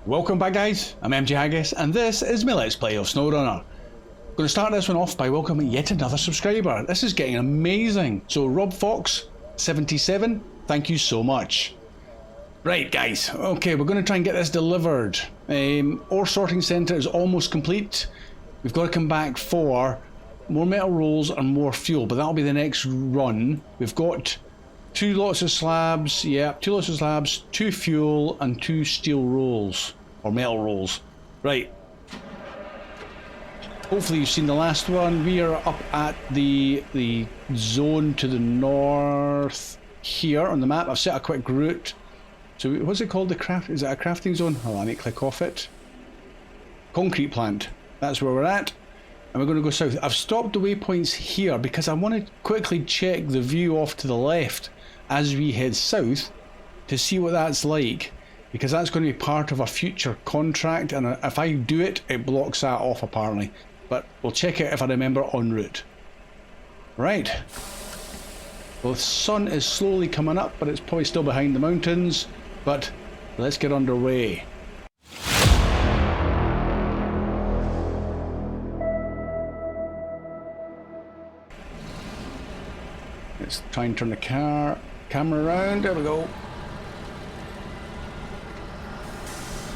Welcome back guys, I'm MG Haggis and this is my Let's Play of Snowrunner. I'm going to start this one off by welcoming yet another subscriber. This is getting amazing. So Rob Fox 77, thank you so much. Right guys, okay, we're going to try and get this delivered. Ore sorting centre is almost complete. We've got to come back for more metal rolls and more fuel, but that'll be the next run. We've got 2 lots of slabs, yeah, 2 lots of slabs, 2 fuel and 2 steel rolls, or metal rolls. Right. Hopefully you've seen the last one. We are up at the zone to the north here on the map. I've set a quick route. So what's it called? Is it a crafting zone? Oh, I need to click off it. Concrete plant. That's where we're at. And we're going to go south. I've stopped the waypoints here because I want to quickly check the view off to the left as we head south to see what that's like, because that's going to be part of a future contract, and if I do it, it blocks that off apparently. But we'll check it if I remember en route. Right. Well, the sun is slowly coming up, but it's probably still behind the mountains. But let's get underway. Let's try and turn the camera around. There we go.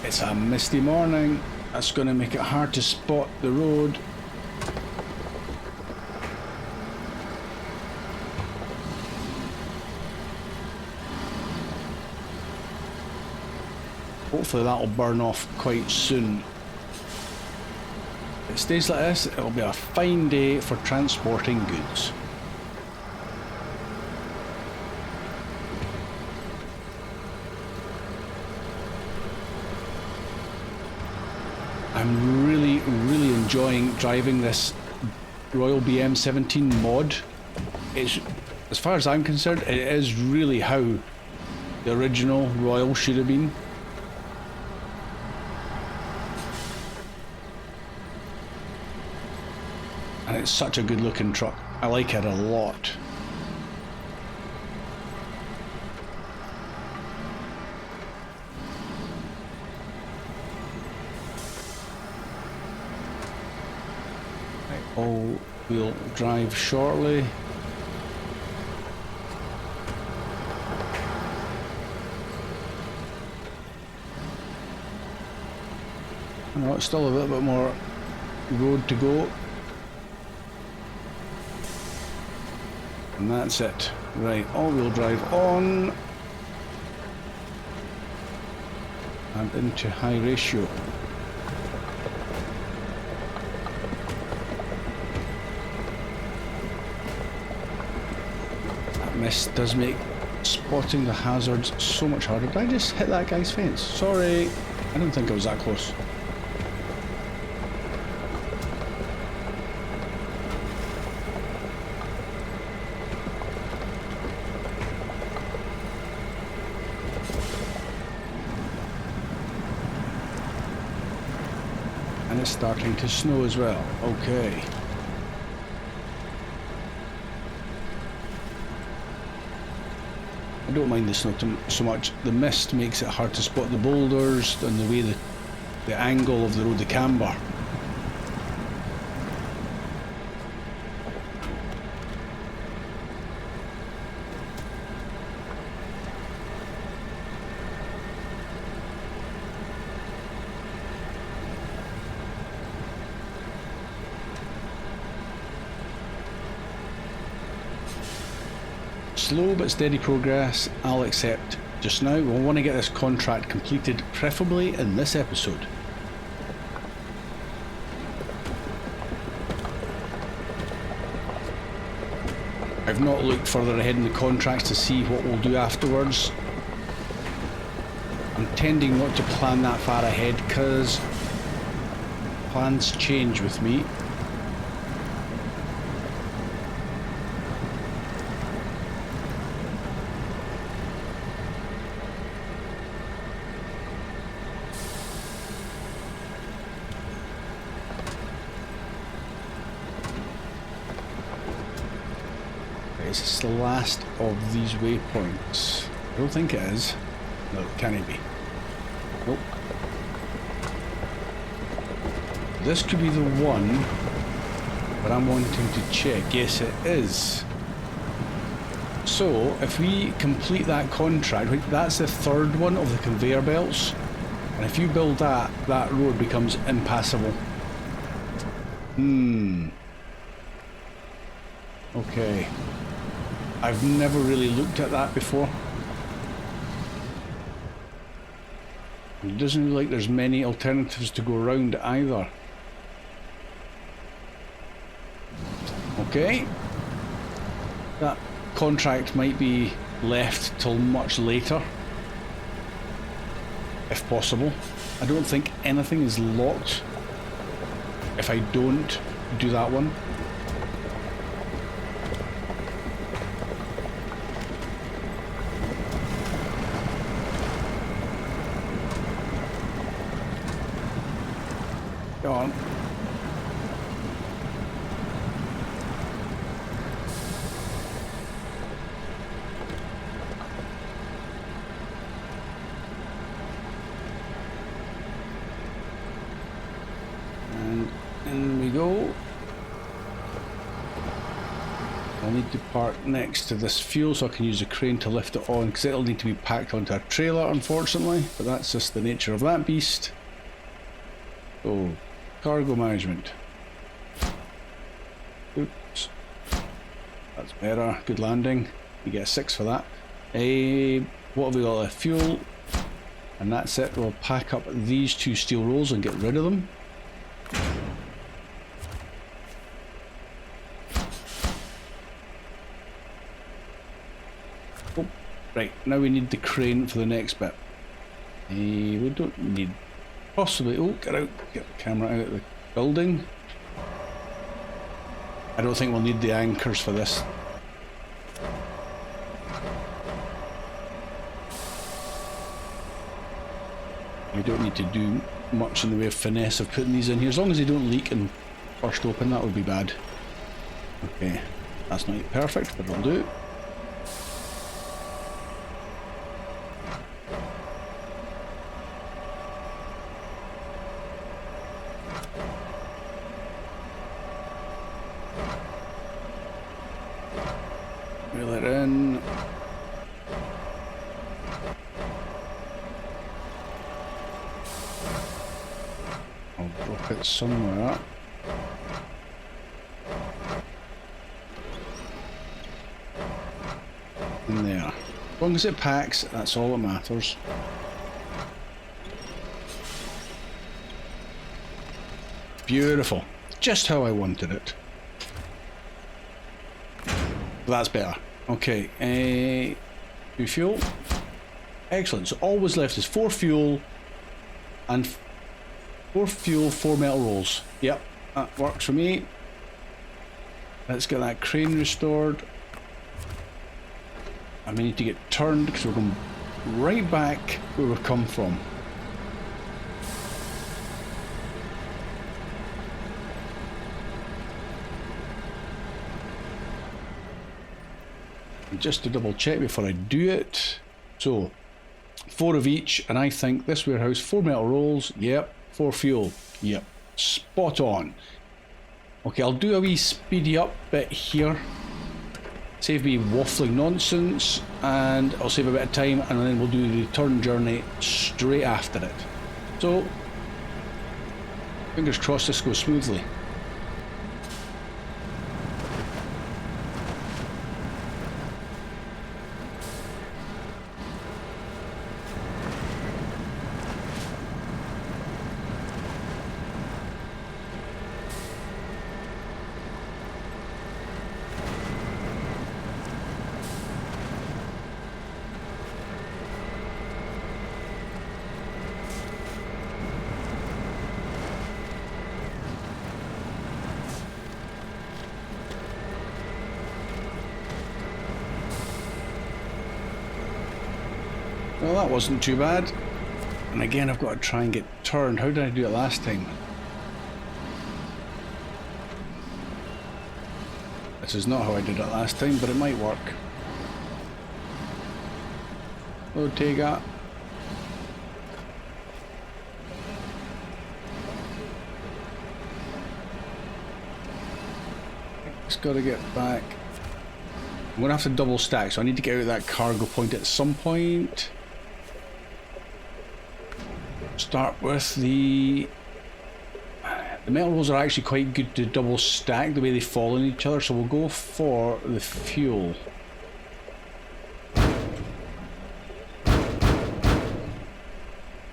It's a misty morning. That's going to make it hard to spot the road. Hopefully that'll burn off quite soon. If it stays like this, it'll be a fine day for transporting goods. I'm really enjoying driving this Royal BM17 mod. It's, as far as I'm concerned, it is really how the original Royal should have been. And it's such a good looking truck. I like it a lot. All-wheel drive shortly. No, it's still a little bit more road to go. And that's it. Right, all-wheel drive on. And into high ratio. Mist does make spotting the hazards so much harder. Did I just hit that guy's fence? Sorry, I don't think I was that close. And it's starting to snow as well. Okay. I don't mind the snow so much. The mist makes it hard to spot the boulders and the way the angle of the road, the camber. Slow but steady progress, I'll accept. Just now, we'll want to get this contract completed, preferably in this episode. I've not looked further ahead in the contracts to see what we'll do afterwards. I'm tending not to plan that far ahead because plans change with me. Is this the last of these waypoints? I don't think it is. No, can it be? Nope. This could be the one, but I'm wanting to check. Yes, it is. So, if we complete that contract, that's the third one of the conveyor belts, and if you build that, that road becomes impassable. Okay. I've never really looked at that before. It doesn't look like there's many alternatives to go around either. Okay. That contract might be left till much later, if possible. I don't think anything is locked if I don't do that one. Go on. And in we go. I'll need to park next to this fuel so I can use a crane to lift it on, because it'll need to be packed onto a trailer, unfortunately, but that's just the nature of that beast. So, cargo management. Oops. That's better. Good landing. You get a 6 for that. What have we got left? Fuel. And that's it. We'll pack up these 2 steel rolls and get rid of them. Oh, right. Now we need the crane for the next bit. We don't need... Possibly... Oh, get out. Get the camera out of the building. I don't think we'll need the anchors for this. We don't need to do much in the way of finesse of putting these in here. As long as they don't leak and burst open, that would be bad. Okay, that's not yet perfect, but it'll do. Reel it in. I'll drop it somewhere. In there. As long as it packs, that's all that matters. Beautiful. Just how I wanted it. That's better. Okay, 2 fuel. Excellent. So all was left is 4 fuel and 4 metal rolls. Yep, that works for me. Let's get that crane restored. And we need to get turned because we're going right back where we've come from. Just to double check before I do it. So, 4 of each, and I think this warehouse, 4 metal rolls, yep, 4 fuel, yep, spot on. Okay, I'll do a wee speedy up bit here. Save me waffling nonsense, and I'll save a bit of time, and then we'll do the return journey straight after it. So, fingers crossed this goes smoothly. Well, that wasn't too bad. And again, I've got to try and get turned. How did I do it last time? This is not how I did it last time, but it might work. Ortega. got to get back. I'm going to have to double stack, so I need to get out of that cargo point at some point. Start with the metal rolls are actually quite good to double stack the way they fall in each other, so we'll go for the fuel.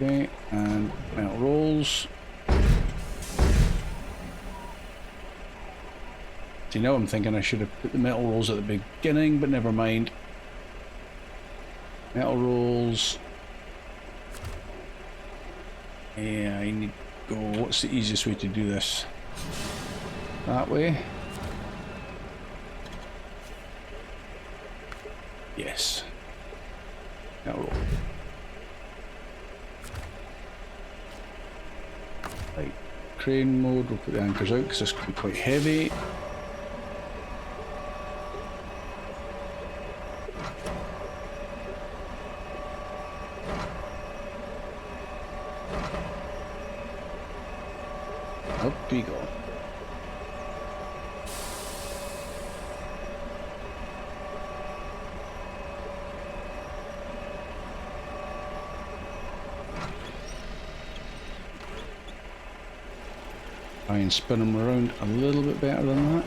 Okay, and metal rolls. See, now I'm thinking I should have put the metal rolls at the beginning, but never mind. Metal rolls. Yeah, I need to go. What's the easiest way to do this? That way? Yes. Metal roll. Right. Crane mode, we'll put the anchors out because this could be quite heavy. Up we go. Try and spin them around a little bit better than that.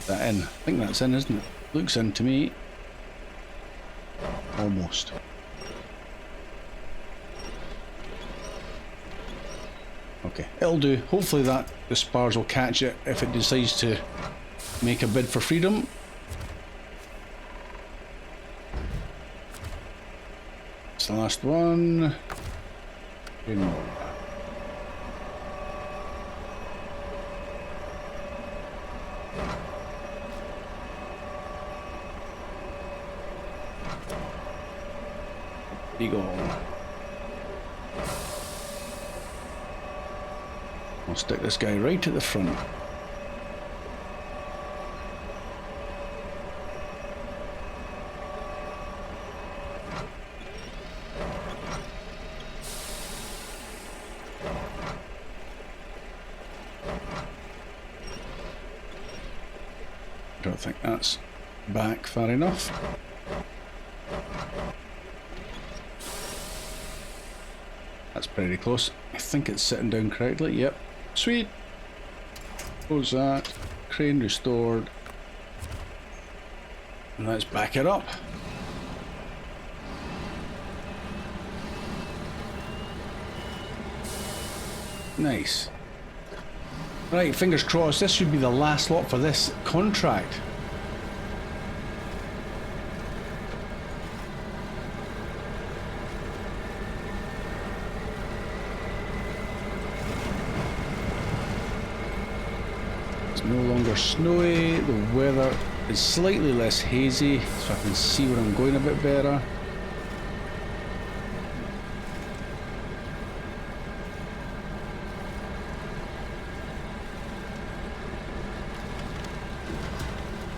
That in. I think that's in, isn't it? Looks in to me. Almost. Okay, it'll do. Hopefully the spars will catch it if it decides to make a bid for freedom. It's the last one. In. There you go. I'll stick this guy right at the front. I don't think that's back far enough. That's pretty close. I think it's sitting down correctly. Yep. Sweet. Close that. Crane restored. And let's back it up. Nice. Right, fingers crossed. This should be the last lot for this contract. No longer snowy, the weather is slightly less hazy, so I can see where I'm going a bit better.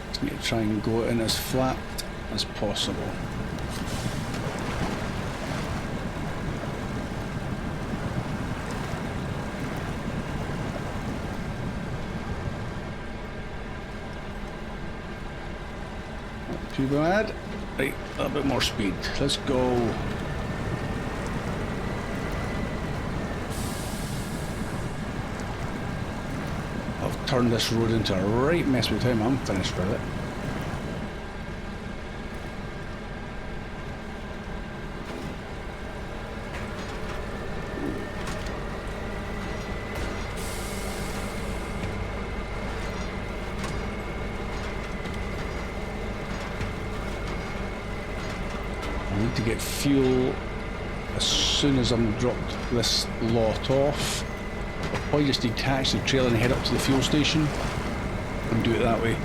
Just need to try and go in as flat as possible. Too bad. Right, a little bit more speed. Let's go. I've turned this road into a right mess by the time I'm finished with it. To get fuel as soon as I'm dropped this lot off. I'll probably just detach the trailer and head up to the fuel station and do it that way.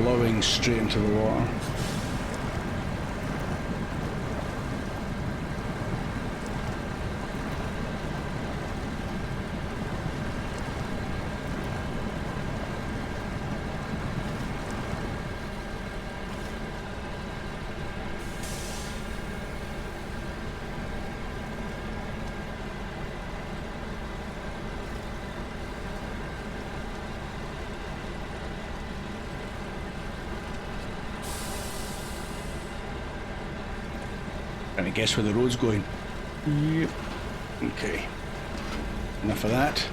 blowing straight into the water. Trying to guess where the road's going. Yep. Okay. Enough of that.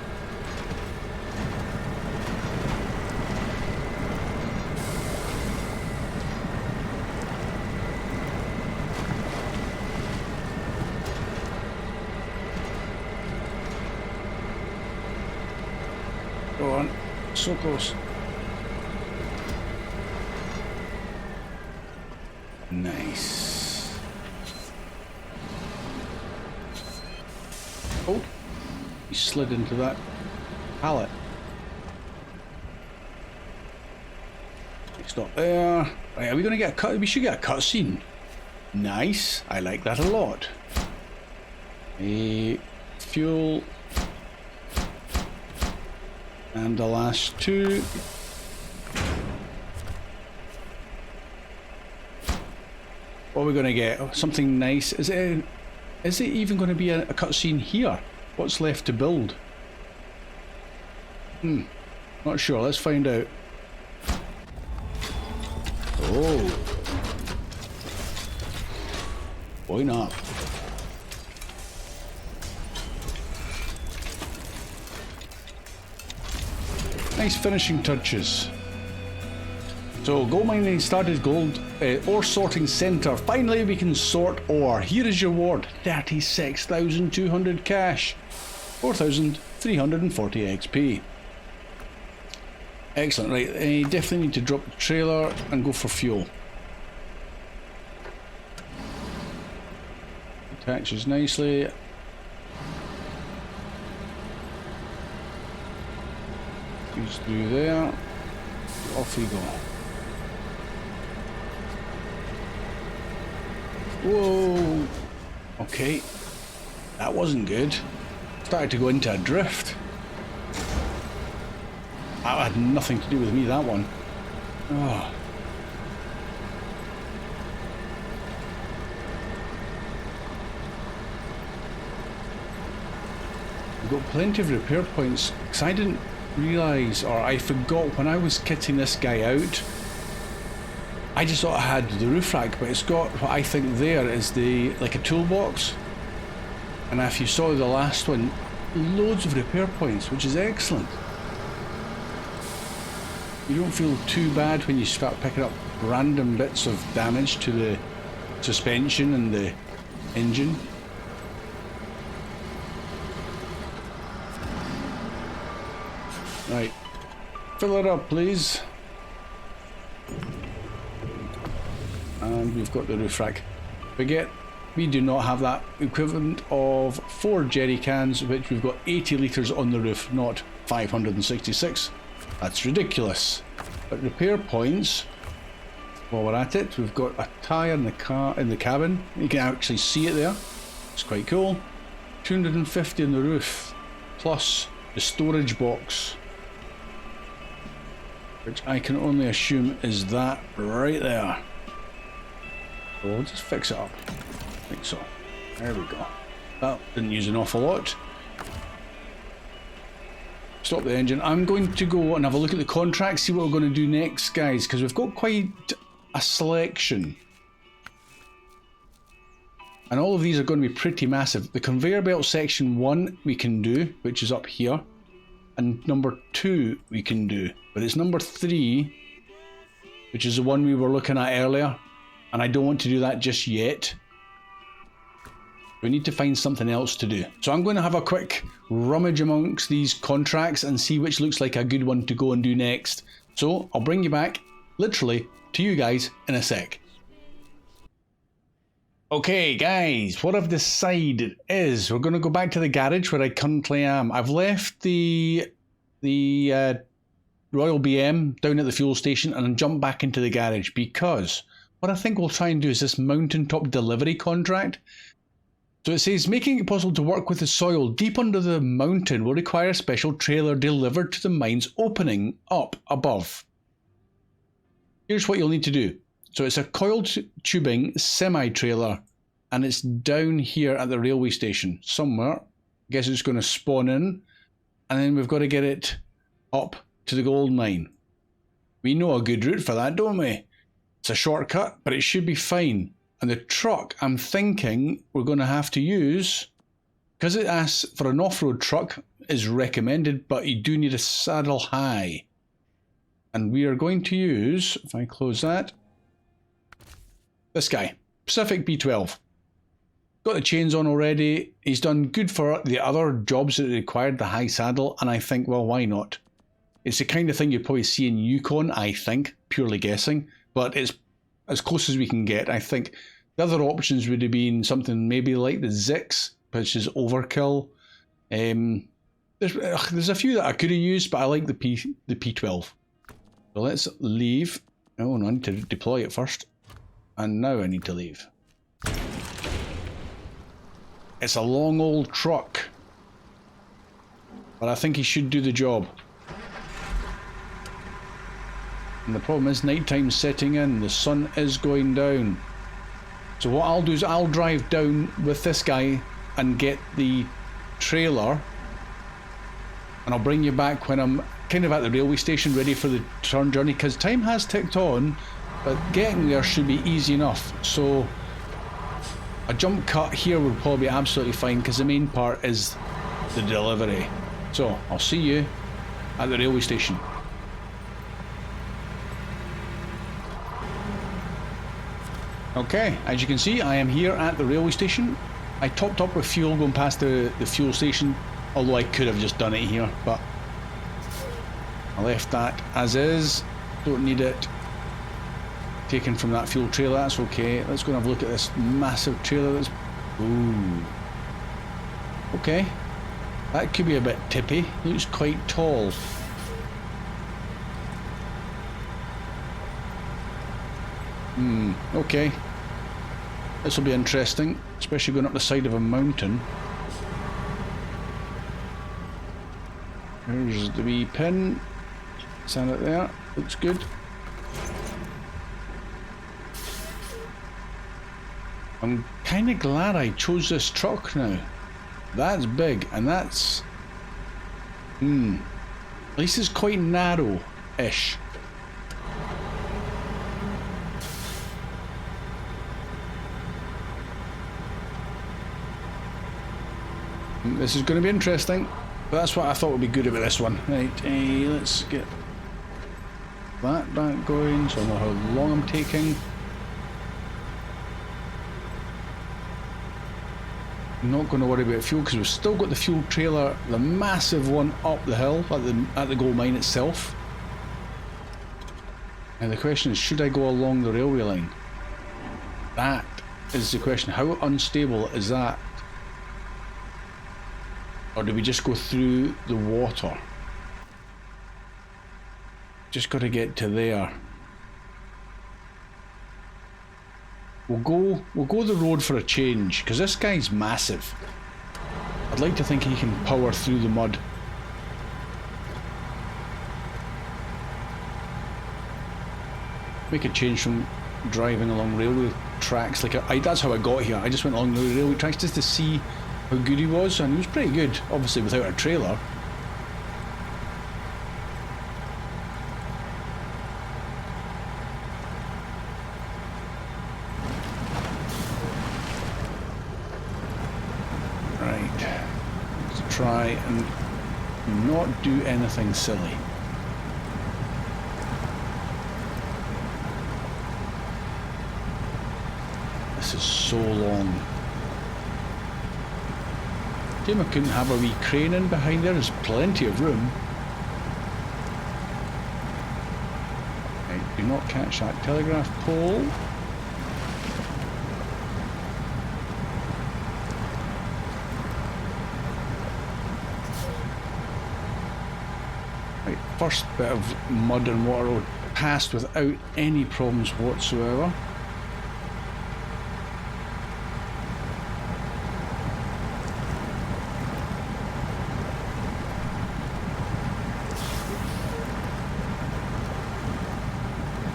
Go on. So close. Nice. Oh, he slid into that pallet. Stop there. Right, are we going to get a cut? We should get a cutscene. Nice. I like that a lot. Fuel. And the last two. What are we going to get? Oh, something nice. Is it even going to be a cutscene here? What's left to build? Not sure. Let's find out. Oh. Why not? Nice finishing touches. So, gold mining started gold ore sorting center. Finally, we can sort ore. Here is your reward: 36,200 cash, 4,340 XP. Excellent. Right, I definitely need to drop the trailer and go for fuel. Attaches nicely. Goes through there. Off we go. Whoa! Okay, that wasn't good. Started to go into a drift. That had nothing to do with me, that one. Oh. We've got plenty of repair points, because I didn't realise, or I forgot when I was kitting this guy out. I just thought I had the roof rack, but it's got what I think there is like a toolbox. And if you saw the last one, loads of repair points, which is excellent. You don't feel too bad when you start picking up random bits of damage to the suspension and the engine. Right, fill it up, please. And we've got the roof rack. Forget, we do not have that equivalent of 4 jerry cans, which we've got 80 litres on the roof, not 566. That's ridiculous. But repair points, while we're at it, we've got a tyre in the cabin. You can actually see it there. It's quite cool. 250 on the roof, plus the storage box, which I can only assume is that right there. So we'll just fix it up. I think so. There we go. That didn't use an awful lot. Stop the engine. I'm going to go and have a look at the contract, see what we're going to do next, guys, because we've got quite a selection. And all of these are going to be pretty massive. The conveyor belt section 1 we can do, which is up here. And number 2 we can do. But it's number 3, which is the one we were looking at earlier. And I don't want to do that just yet. We need to find something else to do. So I'm going to have a quick rummage amongst these contracts and see which looks like a good one to go and do next. So I'll bring you back, literally, to you guys in a sec. Okay guys, what I've decided is we're going to go back to the garage where I currently am. I've left the Royal BM down at the fuel station and then jump back into the garage, because what I think we'll try and do is this Mountaintop Delivery contract. So it says, making it possible to work with the soil deep under the mountain will require a special trailer delivered to the mine's opening up above. Here's what you'll need to do. So it's a coiled tubing semi-trailer, and it's down here at the railway station somewhere. I guess it's going to spawn in, and then we've got to get it up to the gold mine. We know a good route for that, don't we? It's a shortcut, but it should be fine. And the truck, I'm thinking we're going to have to use, because it asks for an off-road truck, is recommended, but you do need a saddle high. And we are going to use, if I close that, this guy, Pacific B12. Got the chains on already. He's done good for the other jobs that required the high saddle, and I think, well, why not? It's the kind of thing you'd probably see in Yukon, I think, purely guessing, but it's as close as we can get. I think the other options would have been something maybe like the 6, which is overkill. There's a few that I could have used, but I like the P12. So let's leave. Oh no, I need to deploy it first. And now I need to leave. It's a long old truck, but I think he should do the job. And the problem is nighttime's setting in, the sun is going down. So what I'll do is I'll drive down with this guy and get the trailer, and I'll bring you back when I'm kind of at the railway station ready for the return journey, because time has ticked on, but getting there should be easy enough. So a jump cut here would probably be absolutely fine, because the main part is the delivery. So I'll see you at the railway station. Okay, as you can see, I am here at the railway station. I topped up with fuel going past the fuel station, although I could have just done it here, but I left that as is. Don't need it taken from that fuel trailer, that's okay. Let's go and have a look at this massive trailer that's... Ooh. Okay. That could be a bit tippy. Looks quite tall. Okay. This will be interesting, especially going up the side of a mountain. There's the wee pin. Stand it there. Looks good. I'm kind of glad I chose this truck now. That's big, and that's... At least it's quite narrow-ish. This is going to be interesting, but that's what I thought would be good about this one. Right, let's get that back going, so I know how long I'm taking. I'm not going to worry about fuel, because we've still got the fuel trailer, the massive one up the hill at the gold mine itself. And the question is, should I go along the railway line? That is the question. How unstable is that? Or do we just go through the water? Just got to get to there. We'll go the road for a change, because this guy's massive. I'd like to think he can power through the mud. Make a change from driving along railway tracks. That's how I got here. I just went along the railway tracks just to see how good he was, and he was pretty good, obviously without a trailer. Right, let's try and not do anything silly. This is so long. Shame I couldn't have a wee crane in behind there. There's plenty of room. Right, do not catch that telegraph pole. Right, first bit of mud and water road passed without any problems whatsoever.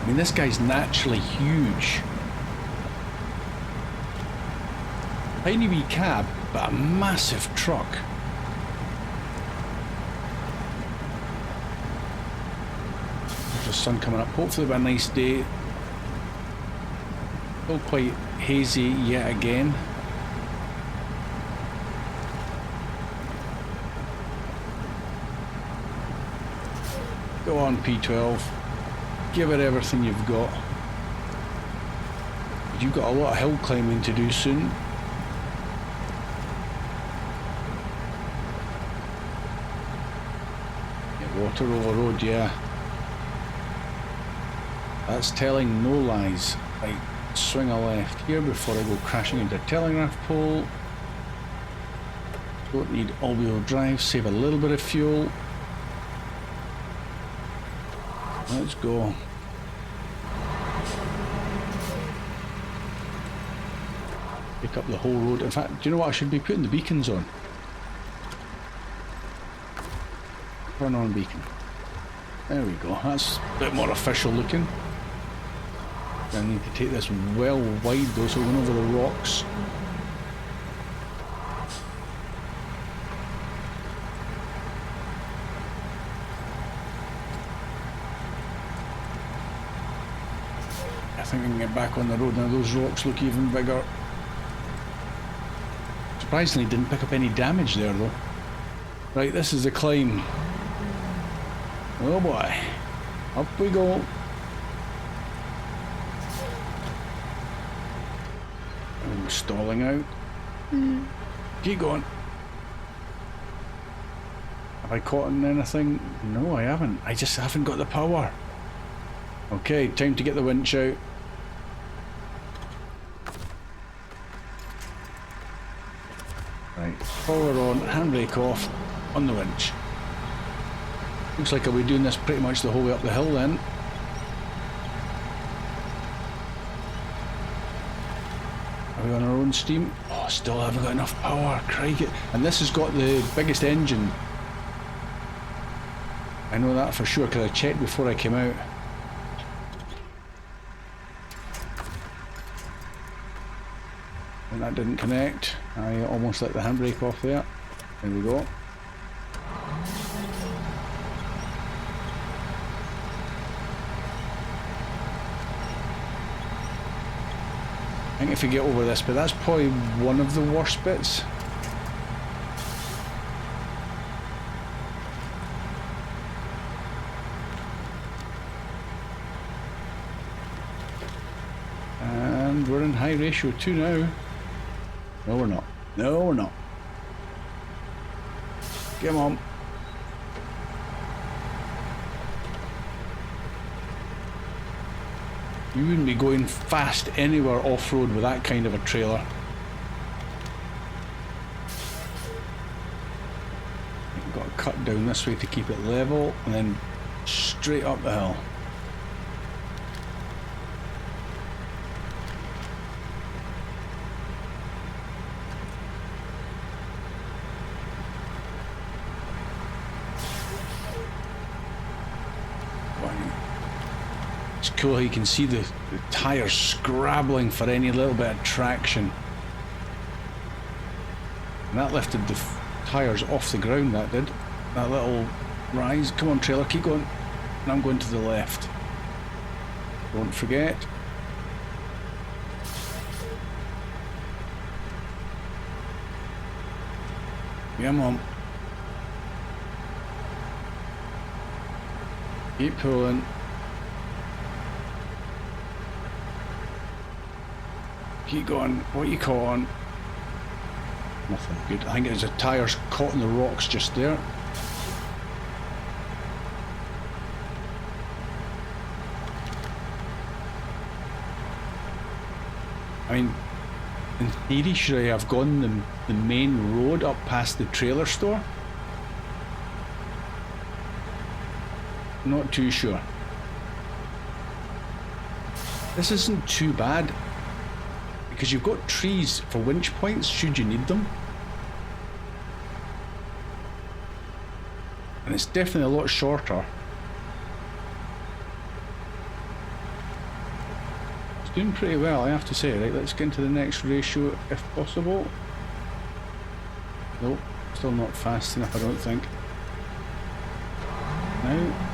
I mean, this guy's naturally huge. Tiny wee cab, but a massive truck. There's the sun coming up. Hopefully it'll be a nice day. Still quite hazy yet again. Go on, P12. Give it everything you've got. You've got a lot of hill climbing to do soon. Water over road, yeah. That's telling no lies. Right, swing a left here before I go crashing into a telegraph pole. Don't need all-wheel drive, save a little bit of fuel. Let's go. Pick up the whole road. In fact, do you know what I should be putting the beacons on? Turn on beacon. There we go. That's a bit more official looking. I need to take this well wide though, so we're going over the rocks. I think I can get back on the road now. Those rocks look even bigger. Surprisingly didn't pick up any damage there though. Right, this is the climb. Oh boy. Up we go. Oh, stalling out. Keep going. Have I caught on anything? No, I haven't. I just haven't got the power. Okay, time to get the winch out. Right, power on, handbrake off, on the winch. Looks like I'll be doing this pretty much the whole way up the hill then. Are we on our own steam? Oh, still haven't got enough power, crikey. And this has got the biggest engine. I know that for sure because I checked before I came out. And that didn't connect. I almost let the handbrake off there. There we go. I think if we get over this, but that's probably one of the worst bits. And we're in high ratio 2 now. No, we're not. No, we're not. Come on. You wouldn't be going fast anywhere off-road with that kind of a trailer. You've got to cut down this way to keep it level, and then straight up the hill. Cool how you can see the tyres scrabbling for any little bit of traction. And that lifted the tyres off the ground, that did. That little rise. Come on trailer, keep going. And I'm going to the left. Don't forget. Come on. Keep pulling. Keep going. What are you caught on? Nothing good. I think it was a tyres caught in the rocks just there. I mean, in theory, should I have gone the main road up past the trailer store? Not too sure. This isn't too bad because you've got trees for winch points should you need them. And it's definitely a lot shorter. It's doing pretty well, I have to say. Right, let's get into the next ratio if possible. Nope, still not fast enough, I don't think. Now.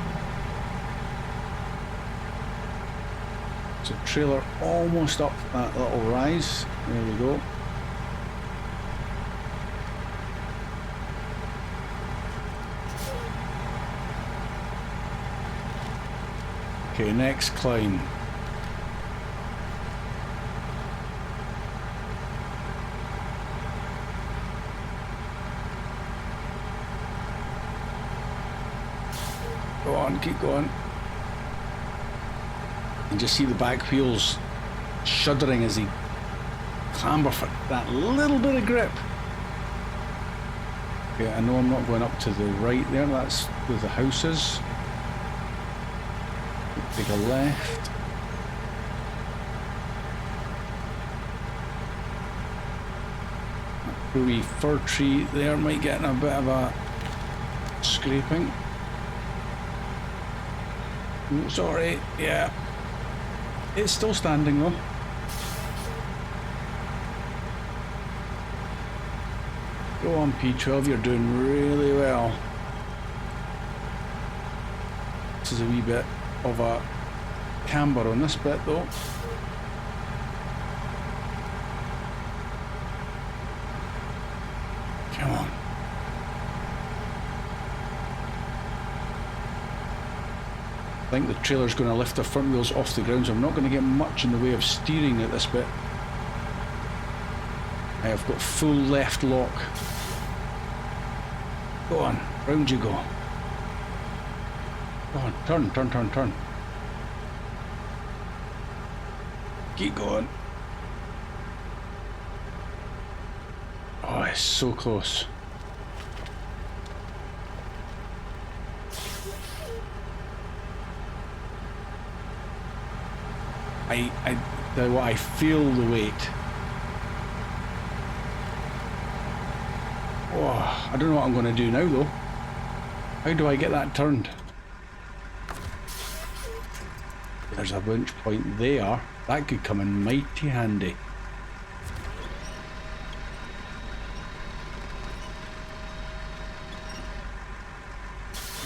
So trailer almost up that little rise. There we go. Okay, next climb. Go on, keep going. And just see the back wheels shuddering as he clamber for that little bit of grip. Okay, I know I'm not going up to the right there, that's where the house is. Take a left. The wee fir tree there might get in a bit of a scraping. Oh, sorry, yeah. It's still standing though. Go on P12, you're doing really well. This is a wee bit of a camber on this bit though. Come on. I think the trailer's going to lift the front wheels off the ground, so I'm not going to get much in the way of steering at this bit. I have got full left lock. Go on, round you go. Go on, turn, turn, turn, turn. Keep going. Oh, it's so close. I tell you what, I feel the weight. Oh, I don't know what I'm going to do now though. How do I get that turned? There's a winch point there. That could come in mighty handy.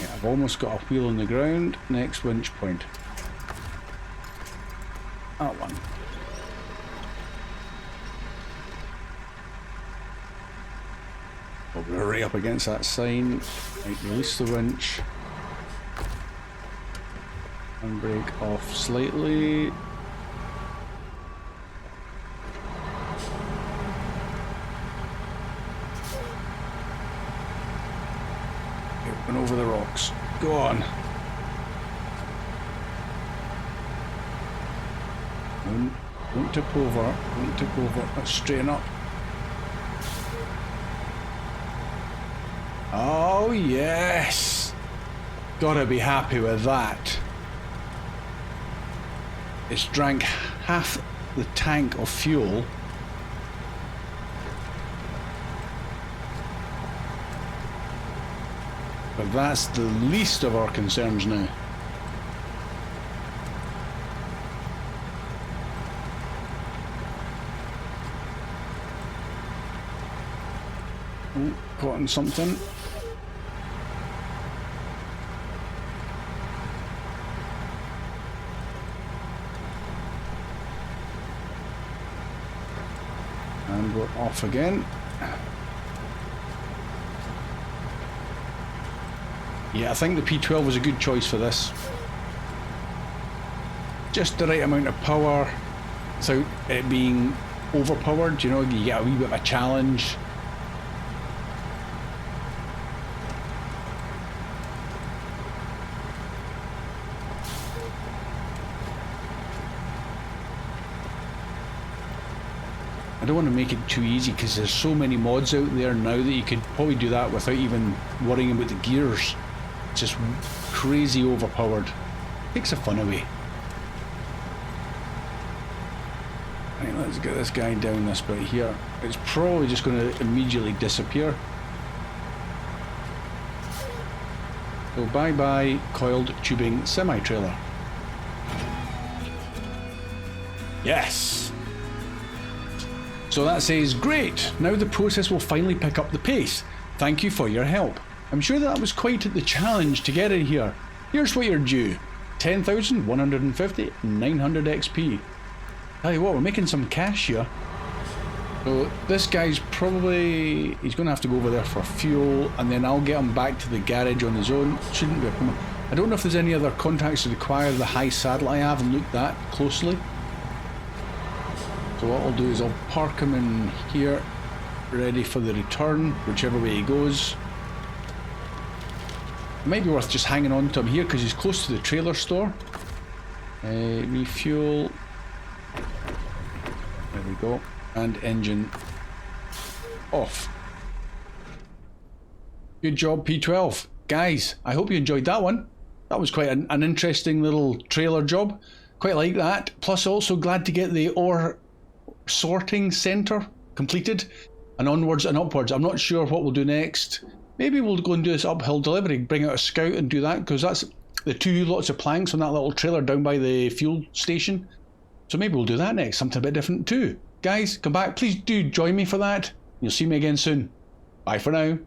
Yeah, I've almost got a wheel on the ground. Next winch point. That one. Oh, we're right up against that sign. Right, release the winch. And brake off slightly. Going over the rocks. Go on. Don't tip over. Don't tip over. Let's straighten up. Oh yes. Gotta be happy with that. It's drank half the tank of fuel. But that's the least of our concerns now. Oh, caught on something. And we're off again. Yeah, I think the P12 was a good choice for this. Just the right amount of power without it being overpowered, you know, you get a wee bit of a challenge. I don't want to make it too easy because there's so many mods out there now that you could probably do that without even worrying about the gears. just crazy overpowered. Takes the fun away. Right, let's get this guy down this bit here. It's probably just going to immediately disappear. So bye bye coiled tubing semi-trailer. Yes! So that says, great, now the process will finally pick up the pace. Thank you for your help. I'm sure that was quite the challenge to get in here. Here's what you're due. 10,150, 900 XP. Tell you what, we're making some cash here. So this guy's probably, he's going to have to go over there for fuel, and then I'll get him back to the garage on his own. Shouldn't be a problem. I don't know if there's any other contracts that require the high saddle. I haven't looked that closely. So what I'll do is I'll park him in here, ready for the return, whichever way he goes. It might be worth just hanging on to him here because he's close to the trailer store. Refuel. There we go. And engine off. Good job, P12. Guys, I hope you enjoyed that one. That was quite an interesting little trailer job. Quite like that. Plus also glad to get the ore sorting centre completed. And onwards and upwards. I'm not sure what we'll do next. Maybe we'll go and do this uphill delivery. Bring out a scout and do that. Because that's the 2 lots of planks on that little trailer down by the fuel station. So maybe we'll do that next. Something a bit different too. Guys, come back. Please do join me for that. You'll see me again soon. Bye for now.